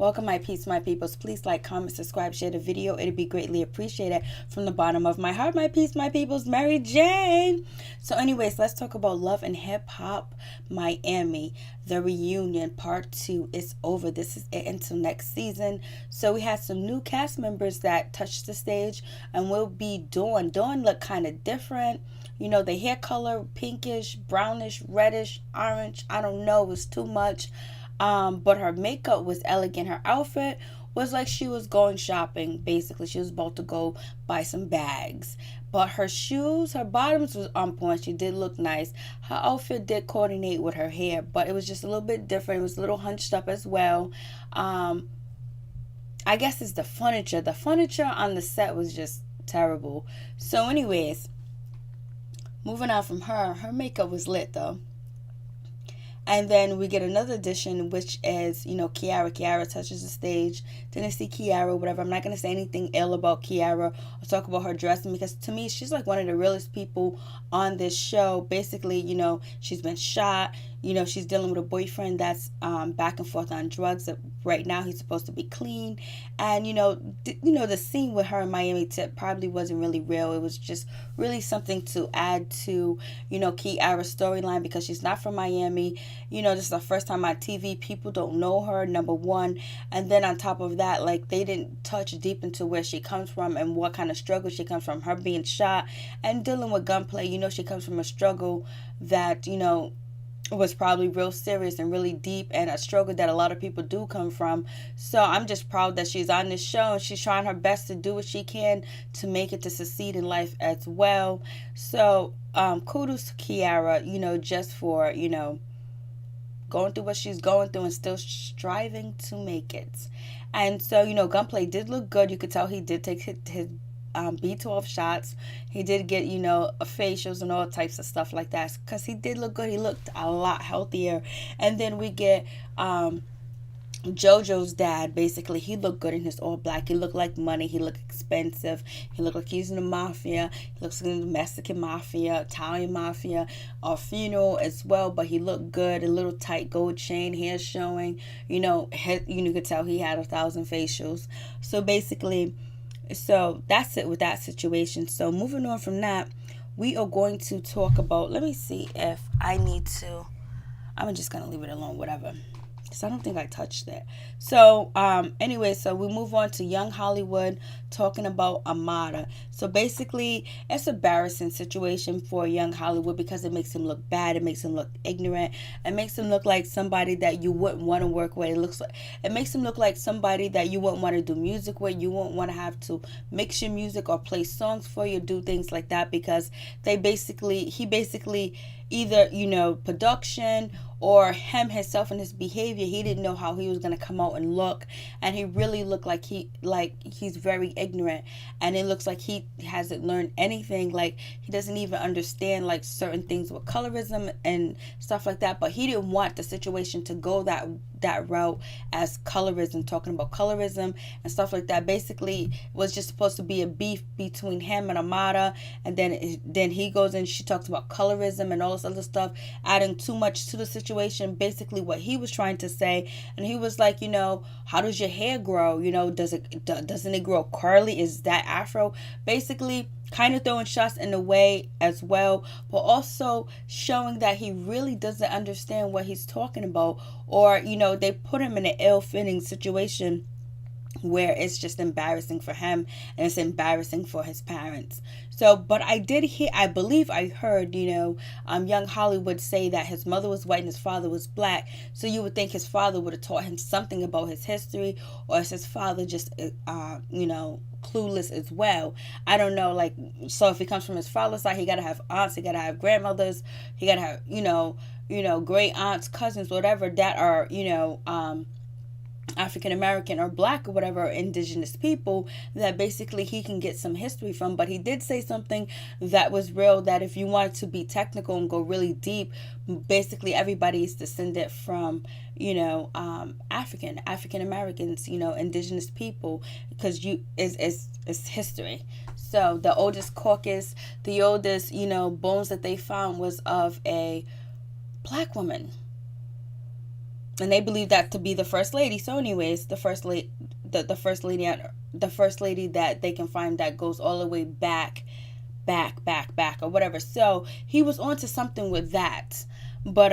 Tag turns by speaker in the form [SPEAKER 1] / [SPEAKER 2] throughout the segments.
[SPEAKER 1] Welcome, my peeps, my peoples. Please like, comment, subscribe, share the video. It'd be greatly appreciated from the bottom of my heart, my peeps, my peoples. Mary Jane. So anyways, let's talk about Love and Hip Hop Miami. The reunion part 2 is over. This is it until next season. So we had some new cast members that touched the stage, and we'll be Dawn. Dawn looked kind of different. You know, the hair color, pinkish, brownish, reddish, orange. I don't know. It was too much. But her makeup was elegant. Her outfit was like she was going shopping. Basically, she was about to go buy some bags. But her shoes, her bottoms was on point. She did look nice. Her outfit did coordinate with her hair, but it was just a little bit different. It was a little hunched up as well. I guess it's the furniture. The furniture on the set was just terrible. So anyways, moving on from her makeup was lit though. And then we get another edition, which is, you know, Kiera. Kiera touches the stage. Didn't see Kiera, whatever. I'm not going to say anything ill about Kiera or talk about her dressing, because to me, she's like one of the realest people on this show. Basically, you know, she's been shot. You know, she's dealing with a boyfriend that's back and forth on drugs. Right now, he's supposed to be clean. And, you know, the scene with her in Miami Tip probably wasn't really real. It was just really something to add to, you know, Kiera's storyline, because she's not from Miami. You know, this is the first time on TV. People don't know her, number one. And then on top of that, like, they didn't touch deep into where she comes from and what kind of struggle she comes from. Her being shot and dealing with gunplay. You know, she comes from a struggle that, you know, was probably real serious and really deep, and a struggle that a lot of people do come from. So I'm just proud that she's on this show, and she's trying her best to do what she can to make it, to succeed in life as well. So kudos to Kiera, you know, just for, you know, going through what she's going through and still striving to make it. And so, you know, Gunplay did look good. You could tell he did take his B12 shots. He did get, you know, facials and all types of stuff like that, because he did look good. He looked a lot healthier. And then we get Jojo's dad. Basically, he looked good in his all black. He looked like money. He looked expensive. He looked like he's in the mafia. He looks like in the Mexican mafia, Italian mafia, or funeral as well. But he looked good. A little tight gold chain, hair showing. You know, you could tell he had 1,000 facials. So basically, so that's it with that situation. So moving on from that, we are going to talk about, let me see if I need to, I'm just going to leave it alone, whatever, because I don't think I touched it. So anyway, so we move on to Young Hollywood, talking about Amada. So basically, it's an embarrassing situation for Young Hollywood, because it makes him look bad. It makes him look ignorant. It makes him look like somebody that you wouldn't want to work with. It makes him look like somebody that you wouldn't want to do music with. You wouldn't want to have to mix your music or play songs for you, do things like that, because he basically either, you know, production or himself and his behavior, he didn't know how he was going to come out and look, and he really looked like he's very ignorant, and it looks like he hasn't learned anything. Like, he doesn't even understand like certain things with colorism and stuff like that. But he didn't want the situation to go that route as colorism, talking about colorism and stuff like that. Basically, it was just supposed to be a beef between him and Amada, and then he goes and she talks about colorism and all this other stuff, adding too much to the situation. Basically what he was trying to say, and he was like, you know, how does your hair grow? You know, doesn't it grow curly? Is that afro? Basically kind of throwing shots in the way as well, but also showing that he really doesn't understand what he's talking about. Or, you know, they put him in an ill-fitting situation where it's just embarrassing for him and it's embarrassing for his parents. So, but I believe I heard, you know, Young Hollywood say that his mother was white and his father was black. So you would think his father would have taught him something about his history, or is his father just, you know, clueless as well? I don't know. Like, so if he comes from his father's side, he got to have aunts, he got to have grandmothers, he got to have, you know, great aunts, cousins, whatever, that are, you know, African American or black or whatever, indigenous people, that basically he can get some history from. But he did say something that was real, that if you wanted to be technical and go really deep, basically everybody is descended from, you know, African Americans, you know, indigenous people, because it's history. So the oldest carcass, the oldest, you know, bones that they found was of a black woman. and they believe that to be the first lady. So anyways, the first lady that they can find that goes all the way back or whatever. So he was onto something with that. But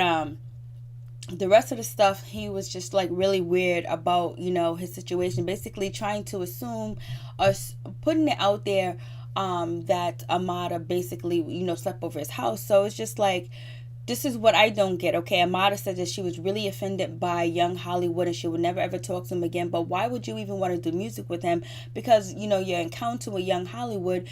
[SPEAKER 1] the rest of the stuff, he was just like really weird about, his situation, basically trying to assume or putting it out there that Amada basically, slept over his house. So it's just like, this is what I don't get. Okay, Amada said that she was really offended by Young Hollywood and she would never ever talk to him again. But why would you even want to do music with him? Because, your encounter with Young Hollywood,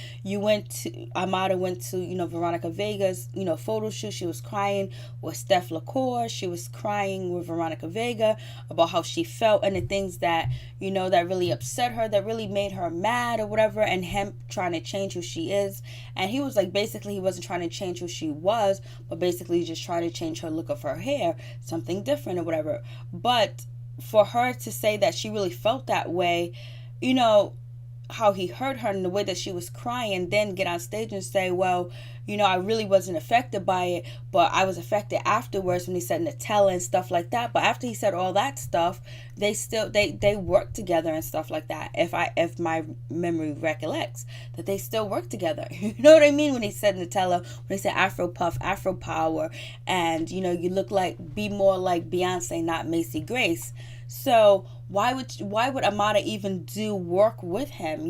[SPEAKER 1] Amada went to, Veronica Vega's, photo shoot. She was crying with Steph LaCour. She was crying with Veronica Vega about how she felt and the things that, that really upset her, that really made her mad or whatever. And him trying to change who she is. And he was like, basically, he wasn't trying to change who she was, but basically just try to change her look of her hair, something different or whatever. But for her to say that she really felt that way, how he hurt her and the way that she was crying, then get on stage and say, well, I really wasn't affected by it, but I was affected afterwards when he said Nutella and stuff like that. But after he said all that stuff, they worked together and stuff like that. If my memory recollects that they still work together. You know what I mean? When he said Nutella, when he said Afro Puff, Afro Power, and you look be more like Beyonce, not Macy Grace. So why would Amada even do work with him?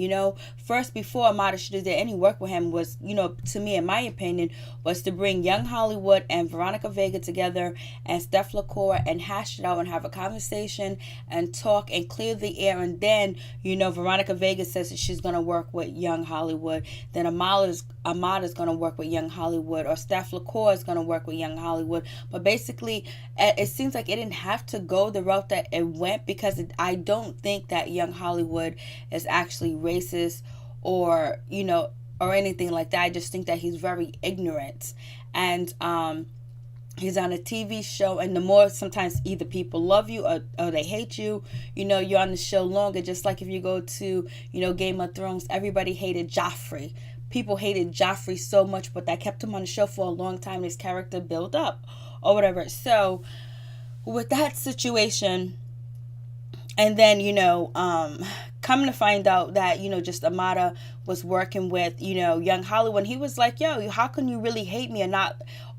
[SPEAKER 1] First, before Amada should have did any work with him was, to me, in my opinion, was to bring Young Hollywood and Veronica Vega together and Steph LaCour and hash it out and have a conversation and talk and clear the air. And then, Veronica Vega says that she's going to work with Young Hollywood. Then Amada's going to work with Young Hollywood, or Steph LaCour is going to work with Young Hollywood. But basically, it seems like it didn't have to go the route that it went, because I don't think that Young Hollywood is actually racist or or anything like that. I just think that he's very ignorant, and he's on a TV show, and the more sometimes either people love you or they hate you. You're on the show longer. Just like if you go to Game of Thrones, everybody hated Joffrey. People hated Joffrey so much, but that kept him on the show for a long time. His character built up or whatever. So with that situation, and then, come to find out that, just Amada was working with, Young Hollywood. He was like, yo, how can you really hate me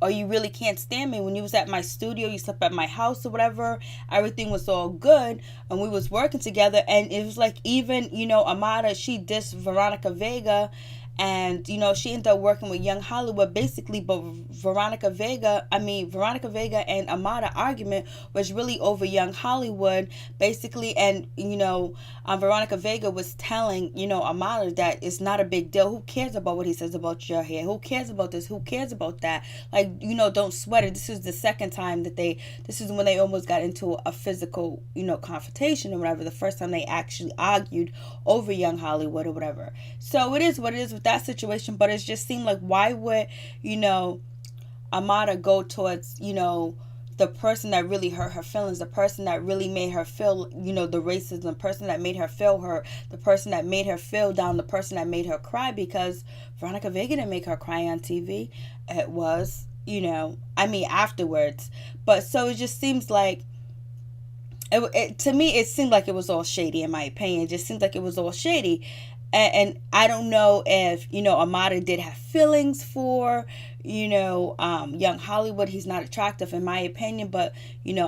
[SPEAKER 1] or you really can't stand me? When you was at my studio, you slept at my house or whatever, everything was all good and we was working together. And it was like, even, Amada, she dissed Veronica Vega. And, she ended up working with Young Hollywood, basically. But Veronica Vega and Amada argument was really over Young Hollywood, basically. And, Veronica Vega was telling, Amada that it's not a big deal. Who cares about what he says about your hair? Who cares about this? Who cares about that? Like, don't sweat it. This is the second time this is when they almost got into a physical, confrontation or whatever. The first time they actually argued over Young Hollywood or whatever. So it is what it is with that situation. But it just seemed like, why would, Amada go towards, the person that really hurt her feelings, the person that really made her feel, the racism, the person that made her feel hurt, the person that made her feel down, the person that made her cry? Because Veronica Vega didn't make her cry on TV. It was, afterwards. But so it just seems like, to me, it seemed like it was all shady, in my opinion. It just seems like it was all shady. And I don't know if, Amada did have feelings for, Young Hollywood. He's not attractive, in my opinion. But,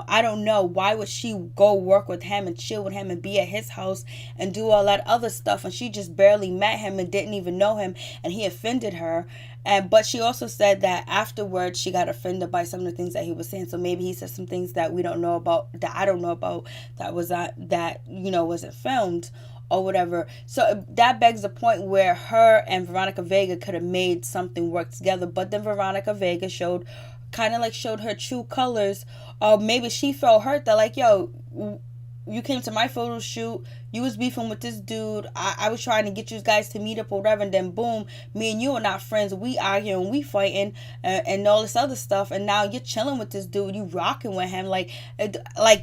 [SPEAKER 1] I don't know. Why would she go work with him and chill with him and be at his house and do all that other stuff? And she just barely met him and didn't even know him. And he offended her. But she also said that afterwards she got offended by some of the things that he was saying. So maybe he said some things that we don't know about, that I don't know about, that wasn't filmed or whatever. So that begs the point where her and Veronica Vega could have made something work together. But then Veronica Vega showed her true colors. Or maybe she felt hurt that, like, yo, you came to my photo shoot, you was beefing with this dude, I was trying to get you guys to meet up or whatever, and then boom, me and you are not friends, we arguing, we fighting, and all this other stuff, and now you're chilling with this dude, you rocking with him, like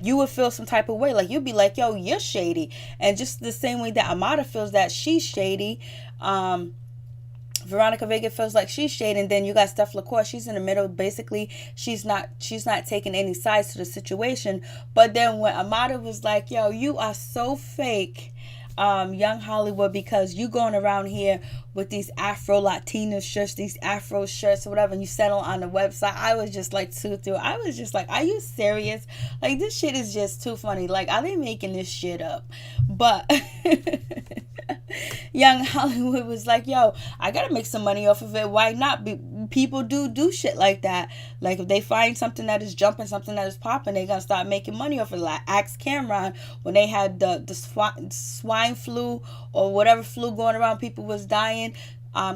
[SPEAKER 1] you would feel some type of way, like you'd be like, yo, you're shady. And just the same way that Amada feels that she's shady, Veronica Vega feels like she's shaded, and then you got Steph LaCour. She's in the middle. Basically, she's not taking any sides to the situation. But then when Amada was like, "Yo, you are so fake, Young Hollywood, because you going around here with these Afro Latina shirts, these Afro shirts or whatever, and you settle on the website," I was just like I was just like, are you serious? Like, this shit is just too funny. Like, are they making this shit up? But Young Hollywood was like, yo, I gotta make some money off of it. Why not? People do shit like that. Like, if they find something that is jumping, something that is popping, they're gonna start making money off of it. Like, ask Cameron when they had the swine flu or whatever flu going around, people was dying.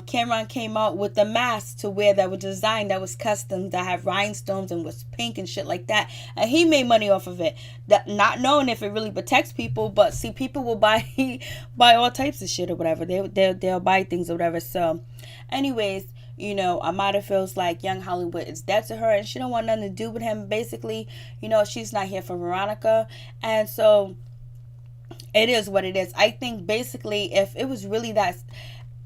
[SPEAKER 1] Cameron came out with the mask to wear that was designed, that was custom, that had rhinestones and was pink and shit like that, and he made money off of it, that not knowing if it really protects people. But see, people will buy all types of shit or whatever. They'll buy things or whatever. So anyways, you know, Amada feels like Young Hollywood is dead to her, and she don't want nothing to do with him. Basically, you know, she's not here for Veronica, and so it is what it is. I think basically, if it was really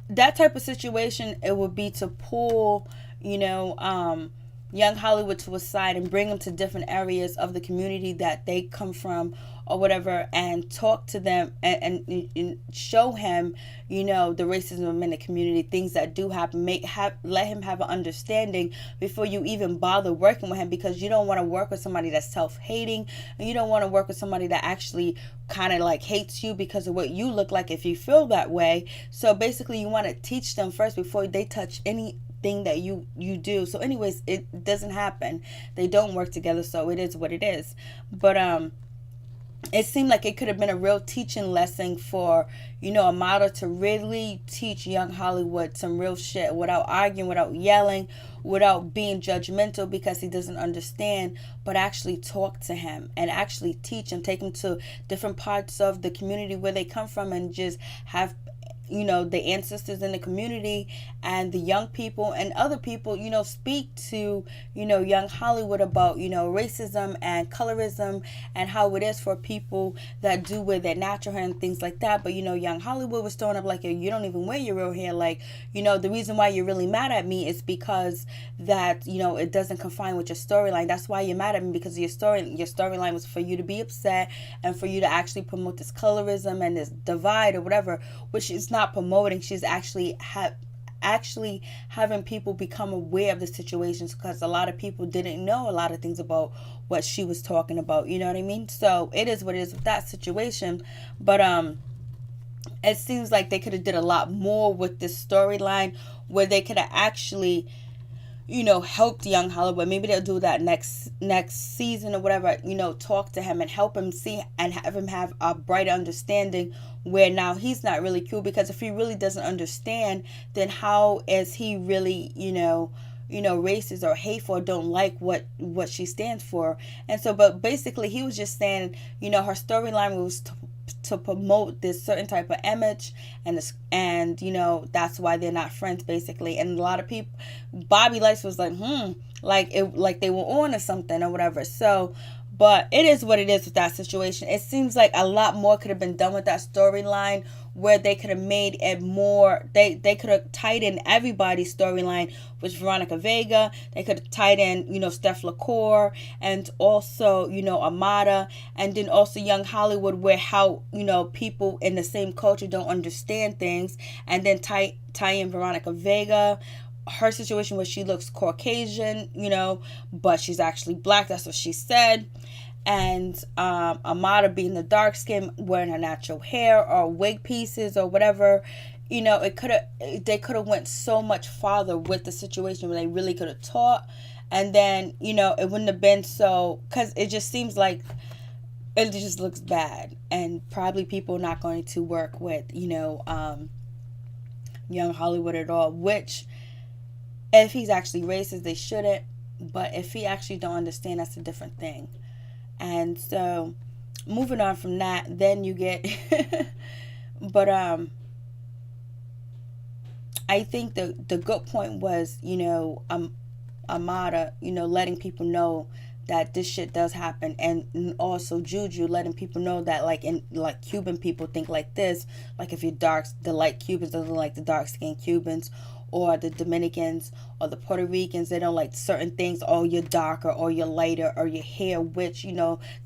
[SPEAKER 1] that type of situation, it would be to pull, you know, Young Hollywood to a side and bring them to different areas of the community that they come from or whatever, and talk to them and show him, you know, the racism in the community, things that do happen. Let him have an understanding before you even bother working with him, because you don't want to work with somebody that's self-hating, and you don't want to work with somebody that actually kind of like hates you because of what you look like, if you feel that way. So basically, you want to teach them first before they touch anything that you do. So anyways, it doesn't happen. They don't work together, so it is what it is. But it seemed like it could have been a real teaching lesson for, you know, Amada to really teach Young Hollywood some real shit without arguing, without yelling, without being judgmental because he doesn't understand, but actually talk to him and actually teach him, take him to different parts of the community where they come from, and just have, you know, the ancestors in the community and the young people and other people, you know, speak to, you know, Young Hollywood about, you know, racism and colorism and how it is for people that do wear their natural hair and things like that. But, you know, Young Hollywood was throwing up like, you don't even wear your real hair. Like, you know, the reason why you're really mad at me is because that, you know, it doesn't confine with your storyline. That's why you're mad at me, because your storyline was for you to be upset and for you to actually promote this colorism and this divide or whatever, which is not promoting. She's actually having people become aware of the situations, because a lot of people didn't know a lot of things about what she was talking about, you know what I mean? So it is what it is with that situation. But it seems like they could have did a lot more with this storyline, where they could have actually, you know, helped Young Hollywood. Maybe they'll do that next season or whatever, you know, talk to him and help him see and have him have a bright understanding, where now he's not really cool, because if he really doesn't understand, then how is he really, you know, racist or hateful or don't like what she stands for? And so, but basically he was just saying, you know, her storyline was to promote this certain type of image, and you know, that's why they're not friends, basically. And a lot of people, Bobby Lights was like, like they were on or something or whatever. So, but it is what it is with that situation. It seems like a lot more could have been done with that storyline, where they could have made it more, they could have tied in everybody's storyline with Veronica Vega. They could have tied in, you know, Steph LaCour, and also, you know, Amada, and then also Young Hollywood, where how, you know, people in the same culture don't understand things, and then tie in Veronica Vega, her situation where she looks Caucasian, you know, but she's actually black. That's what she said. And Amada being the dark skin, wearing her natural hair or wig pieces or whatever. You know, they could have went so much farther with the situation, where they really could have taught. And then, you know, it wouldn't have been so, because it just seems like it just looks bad, and probably people not going to work with, you know, Young Hollywood at all, which, if he's actually racist, they shouldn't. But if he actually don't understand, that's a different thing. And so, moving on from that, then you get, but I think the good point was, you know, Amada, you know, letting people know that this shit does happen, and also Jojo letting people know that, like, Cuban people think like this, like if you're dark, the light Cubans doesn't like the dark skinned Cubans, or the Dominicans or the Puerto Ricans, they don't like certain things. Oh, you're darker or you're lighter or your hair, which,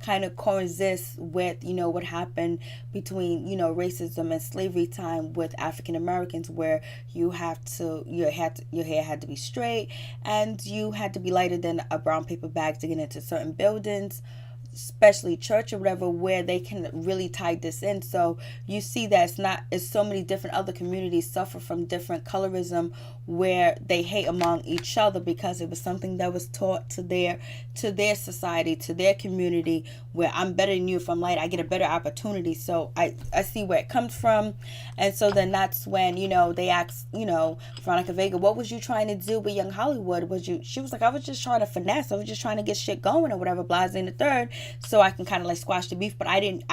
[SPEAKER 1] kind of coexists with, what happened between, racism and slavery time with African Americans, where your hair had to be straight and you had to be lighter than a brown paper bag to get into certain buildings, especially church or whatever, where they can really tie this in. So you see that it's so many different other communities suffer from different colorism, where they hate among each other because it was something that was taught to their society, to their community, where I'm better than you. If I'm light, I get a better opportunity. So I see where it comes from. And so then that's when, they asked, Veronica Vega, what was you trying to do with Young Hollywood? She was like, I was just trying to finesse. I was just trying to get shit going or whatever, blase in the third, so I can kind of like squash the beef. But I didn't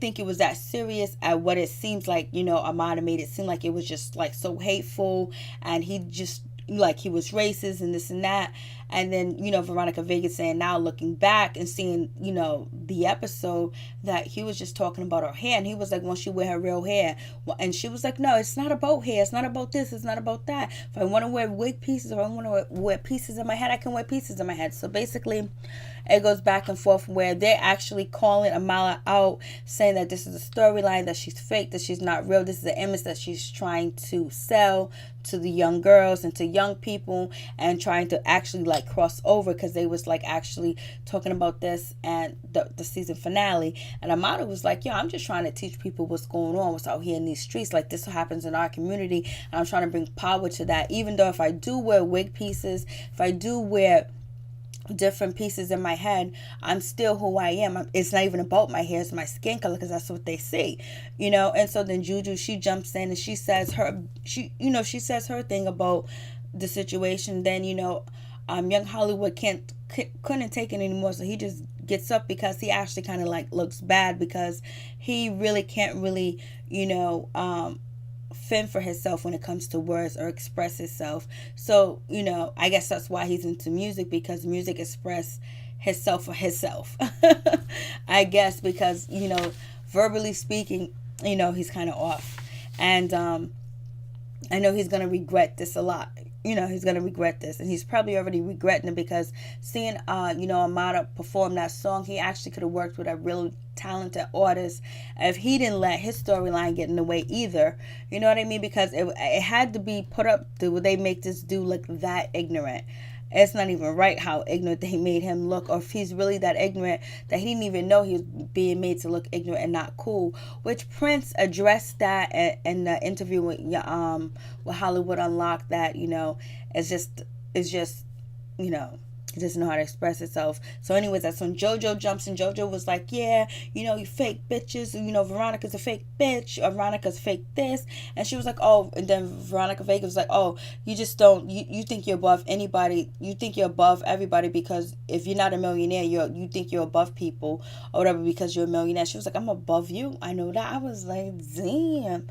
[SPEAKER 1] think it was that serious at what it seems like. Amada made it seem like it was just like so hateful, and he just like he was racist and this and that. And then, Veronica Vega saying now, looking back and seeing, the episode, that he was just talking about her hair. And he was like, won't she wear her real hair? And she was like, no, it's not about hair. It's not about this. It's not about that. If I want to wear wig pieces or I want to wear pieces in my head, I can wear pieces in my head. So basically, it goes back and forth where they're actually calling Amala out, saying that this is a storyline, that she's fake, that she's not real. This is an image that she's trying to sell to the young girls and to young people, and trying to actually like cross over, because they was like actually talking about this and the season finale. And Amada was like, yo, I'm just trying to teach people what's going on, what's out here in these streets. Like, this happens in our community, and I'm trying to bring power to that. Even though if I do wear wig pieces, if I do wear different pieces in my head, I'm still who I am. It's not even about my hair, it's my skin color, because that's what they see, And so then Juju, she jumps in and she says her thing about the situation. Then Young Hollywood couldn't take it anymore, so he just gets up, because he actually kind of like looks bad, because he really can't really fend for himself when it comes to words or express himself. So I guess that's why he's into music, because music express himself for himself. I guess because verbally speaking, he's kind of off. And I know he's gonna regret this a lot. He's gonna regret this, and he's probably already regretting it, because seeing Amada perform that song, he actually could have worked with a really talented artist if he didn't let his storyline get in the way either. You know what I mean? Because it had to be put up to, they make this dude look that ignorant. It's not even right how ignorant they made him look, or if he's really that ignorant that he didn't even know he was being made to look ignorant and not cool. Which Prince addressed that in the interview with Hollywood Unlocked, that it's just he doesn't know how to express itself. So anyways, that's when Jojo jumps in. Jojo was like, yeah, you fake bitches, Veronica's a fake bitch, Veronica's fake this. And she was like, oh, and then Veronica Vega was like, oh, you just don't, you think you're above anybody, you think you're above everybody, because if you're not a millionaire, you think you're above people or whatever because you're a millionaire. She was like, I'm above you, I know that. I was like, damn.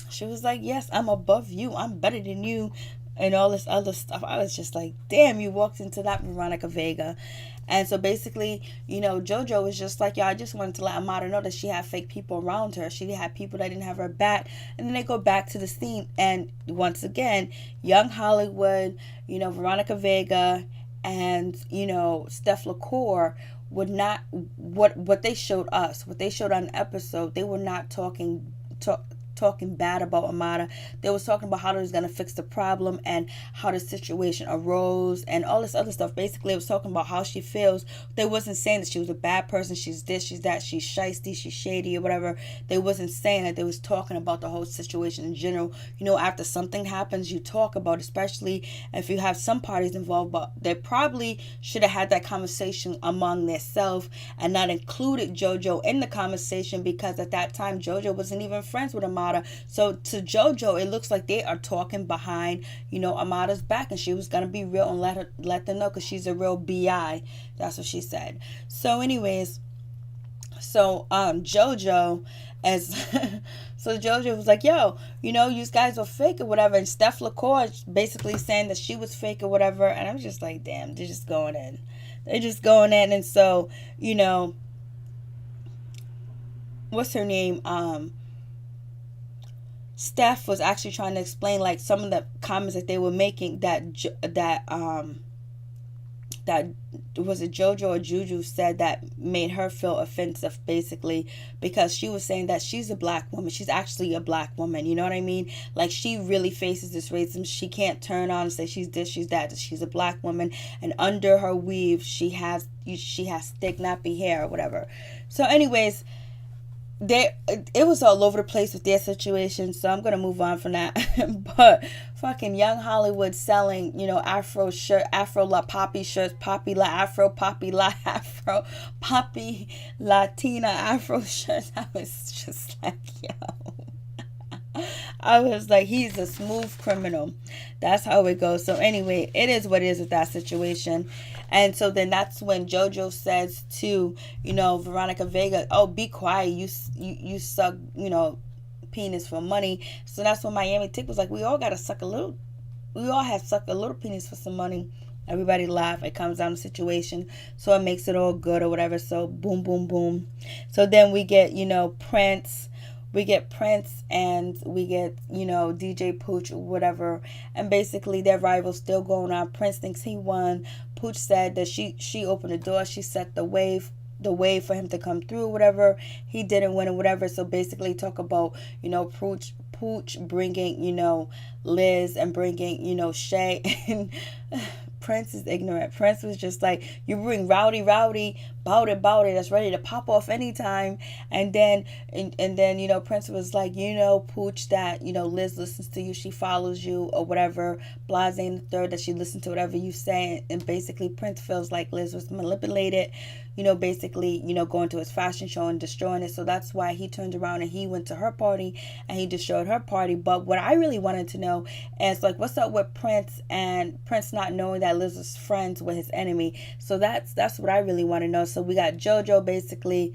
[SPEAKER 1] She was like, yes, I'm above you, I'm better than you, and all this other stuff. I was just like, damn, you walked into that, Veronica Vega. And so basically, Jojo was just like, I just wanted to let Amada know that she had fake people around her. She had people that didn't have her back. And then they go back to the scene, and once again, Young Hollywood, Veronica Vega, and Steph LaCour would not, what they showed us, what they showed on the episode, they were not talking bad about Amada. They was talking about how they was going to fix the problem and how the situation arose and all this other stuff. Basically, it was talking about how she feels. They wasn't saying that she was a bad person, she's this, she's that, she's shiesty, she's shady or whatever. They wasn't saying that. They was talking about the whole situation in general. After something happens, you talk about, especially if you have some parties involved, but they probably should have had that conversation among themselves and not included Jojo in the conversation, because at that time Jojo wasn't even friends with Amada. So to Jojo, it looks like they are talking behind, Amada's back, and she was gonna be real and let them know, because she's a real bi. That's what she said. So anyways, Jojo so Jojo was like, yo, you guys are fake or whatever, and Steph LaCour basically saying that she was fake or whatever, and I'm just like, damn, they're just going in. And so what's her name, Steph was actually trying to explain like some of the comments that they were making that was it Jojo or Juju said that made her feel offensive, basically, because she was saying that she's a black woman. She's actually a black woman, you know what I mean? Like, she really faces this racism. She can't turn on and say she's this, she's that. She's a black woman, and under her weave she has thick nappy hair or whatever. So anyways, it was all over the place with their situation, so I'm gonna move on from that. But fucking Young Hollywood selling, Afro shirt, Afro La Poppy shirts, Poppy La Afro, Poppy La Afro, Poppy Latina Afro shirts. I was just like, yo, I was like, he's a smooth criminal. That's how it goes. So anyway, it is what it is with that situation. And so then that's when Jojo says to, Veronica Vega, oh, be quiet. You suck, penis for money. So that's when Miami Tick was like, we all have sucked a little penis for some money. Everybody laugh. It comes down to the situation. So it makes it all good or whatever. So boom, boom, boom. So then we get, Prince. We get Prince and we get, DJ Pooch, whatever. And basically their rival's still going on. Prince thinks he won. Pooch said that she opened the door. She set the way for him to come through, whatever. He didn't win or whatever. So basically talk about, Pooch bringing, Liz and bringing, Shay. And Prince is ignorant. Prince was just like, you bring rowdy, bout it, that's ready to pop off anytime. And then, Prince was like, Pooch, that, Liz listens to you, she follows you or whatever, blase in the third, that she listens to whatever you say. And basically Prince feels like Liz was manipulated, basically, going to his fashion show and destroying it. So that's why he turned around and he went to her party and he destroyed her party. But what I really wanted to know is, like, what's up with Prince and Prince not knowing that Liz was friends with his enemy? So that's what I really want to know. So we got Jojo, basically,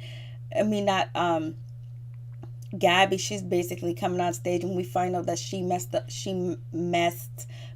[SPEAKER 1] Gabby, she's basically coming on stage and we find out that she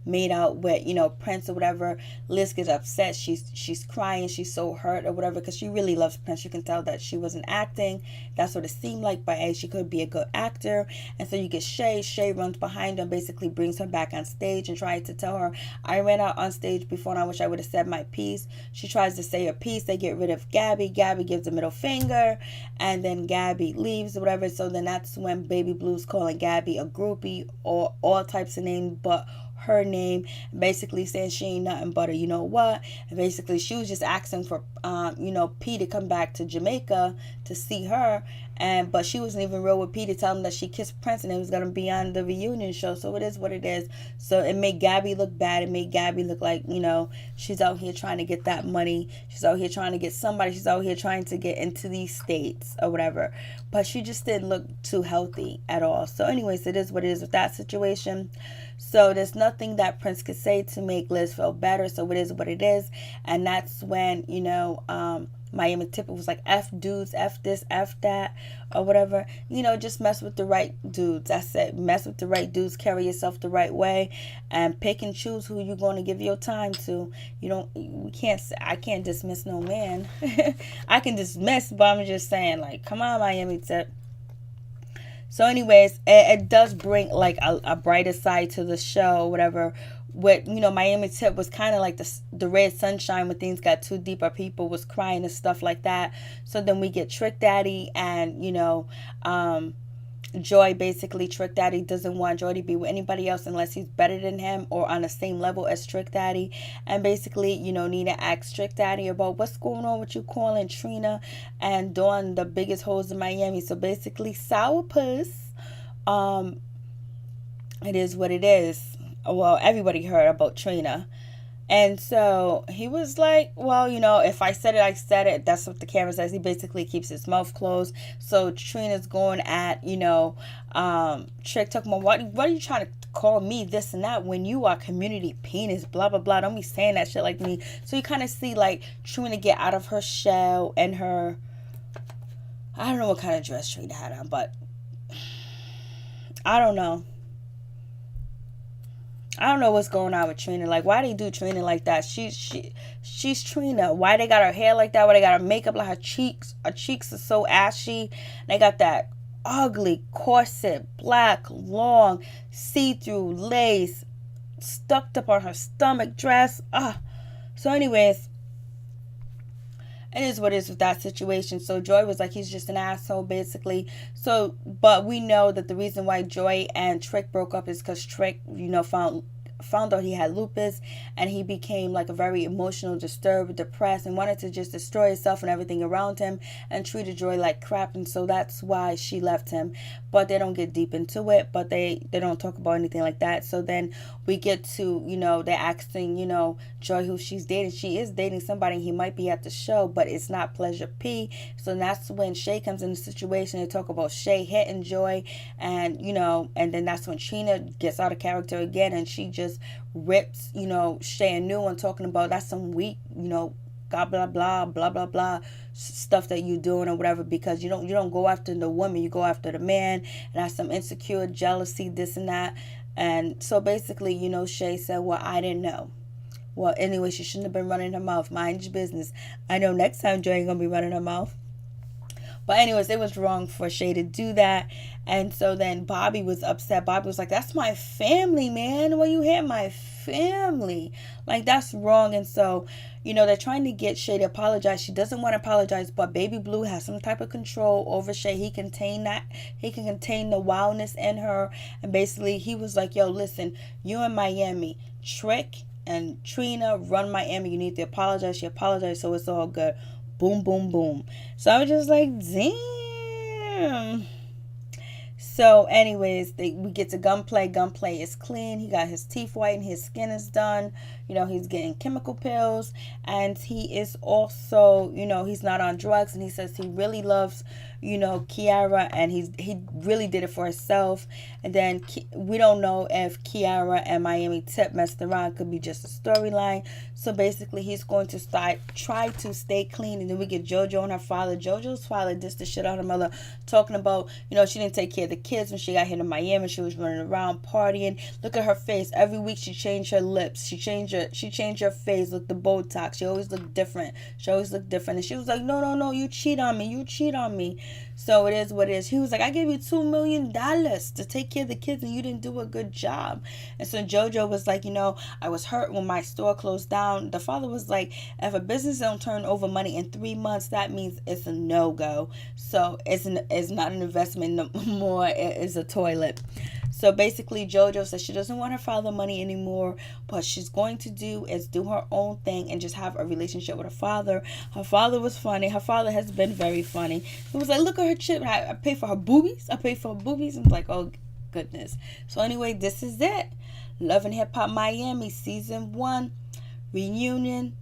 [SPEAKER 1] made out with, Prince or whatever. Liz gets upset. She's crying. She's so hurt or whatever because she really loves Prince. You can tell that she wasn't acting. That's what it seemed like, but hey, she could be a good actor. And so you get Shay. Shay runs behind her and basically brings her back on stage and tries to tell her, I ran out on stage before and I wish I would have said my piece. She tries to say her piece. They get rid of Gabby. Gabby gives a middle finger and then Gabby leaves or whatever. So then that's when Baby Blue's calling Gabby a groupie or all types of names but her name, basically saying she ain't nothing but a you know what. And basically she was just asking for P to come back to Jamaica to see her, but she wasn't even real with P to tell him that she kissed Prince and it was gonna be on the reunion show. So it is what it is. So it made Gabby look bad. It made Gabby look like she's out here trying to get that money. She's out here trying to get somebody. She's out here trying to get into these states or whatever. But she just didn't look too healthy at all. So anyways, it is what it is with that situation. So there's nothing that Prince could say to make Liz feel better. So it is what it is. And that's when, Miami Tipper was like, F dudes, F this, F that, or whatever. Just mess with the right dudes. I said, mess with the right dudes, carry yourself the right way, and pick and choose who you're going to give your time to. I can't dismiss no man. I can dismiss, but I'm just saying, like, come on, Miami Tip. So anyways, it does bring like a brighter side to the show or whatever. With Miami Tip was kind of like the red sunshine when things got too deep or people was crying and stuff like that. So then we get Trick Daddy and Joy. Basically Trick Daddy doesn't want Joy to be with anybody else unless he's better than him or on the same level as Trick Daddy. And basically Nina asks Trick Daddy about what's going on with you calling Trina and Dawn the biggest hoes in Miami. So basically sourpuss. It is what it is. Well, everybody heard about Trina. And so he was like, well, if I said it, I said it. That's what the camera says. He basically keeps his mouth closed. So Trina's going at, Trick, talking about, what are you trying to call me this and that when you are community penis, blah, blah, blah. Don't be saying that shit like me. So you kind of see, like, Trina get out of her shell and her, I don't know what kind of dress Trina had on, but I don't know. I don't know what's going on with Trina. Like, why they do Trina like that? She's Trina. Why they got her hair like that? Why they got her makeup like her cheeks? Her cheeks are so ashy. They got that ugly corset, black, long, see-through lace, stuck up on her stomach dress. So anyways, it is what it is with that situation. So Joy was like, he's just an asshole, basically. So, but we know that the reason why Joy and Trick broke up is because Trick, found out he had lupus, and he became like a very emotional, disturbed, depressed, and wanted to just destroy himself and everything around him, and treated Joy like crap. And so that's why she left him. But they don't get deep into it, but they don't talk about anything like that. So then we get to, they're asking, Joy who she's dating. She is dating somebody. He might be at the show, but it's not Pleasure P. So that's when Shay comes in the situation. They talk about Shay hitting Joy, and and then that's when Trina gets out of character again, and she just rips, Shay a new one, talking about that's some weak, blah blah blah blah blah blah stuff that you're doing or whatever, because you don't go after the woman, you go after the man, and that's some insecure jealousy, this and that. And so basically, Shay said, well, I didn't know. Well, anyway, she shouldn't have been running her mouth. Mind your business. I know next time Joy ain't gonna be running her mouth. But anyways, it was wrong for Shay to do that. And so then Bobby was upset. Bobby was like, that's my family, man. Why you hit my family? Like, that's wrong. And so, they're trying to get Shay to apologize. She doesn't want to apologize, but Baby Blue has some type of control over Shay. He can contain that. He can contain the wildness in her. And basically, he was like, yo, listen, you in Miami, Trick and Trina run Miami. You need to apologize. She apologized, so it's all good. Boom, boom, boom. So I was just like, damn. So anyways, we get to Gunplay. Gunplay is clean. He got his teeth whitened. His skin is done. He's getting chemical pills. And he is also, he's not on drugs. And he says he really loves, Kiera. And he really did it for himself. And then we don't know if Kiera and Miami Tip messed around. Could be just a storyline. So basically, he's going to try to stay clean. And then we get Jojo and her father. Jojo's father dissed the shit out of her mother, talking about, she didn't take care of the kids when she got here to Miami. She was running around partying. Look at her face. Every week she changed her lips. She changed her face. Look, the Botox. She always looked different. And she was like, no, you cheat on me. So it is what it is. He was like, I gave you $2 million to take care of the kids, and you didn't do a good job. And so Jojo was like, I was hurt when my store closed down. The father was like, if a business don't turn over money in 3 months, that means it's a no-go. So it's not an investment no more. It is a toilet. So basically, Jojo says she doesn't want her father money anymore. What she's going to do is do her own thing and just have a relationship with her father. Her father was funny. Her father has been very funny. He was like, look at her chip. I pay for her boobies. I'm like, oh, goodness. So anyway, this is it. Love and Hip Hop Miami Season 1 reunion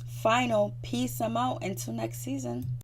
[SPEAKER 1] final. Peace. I'm out. Until next season.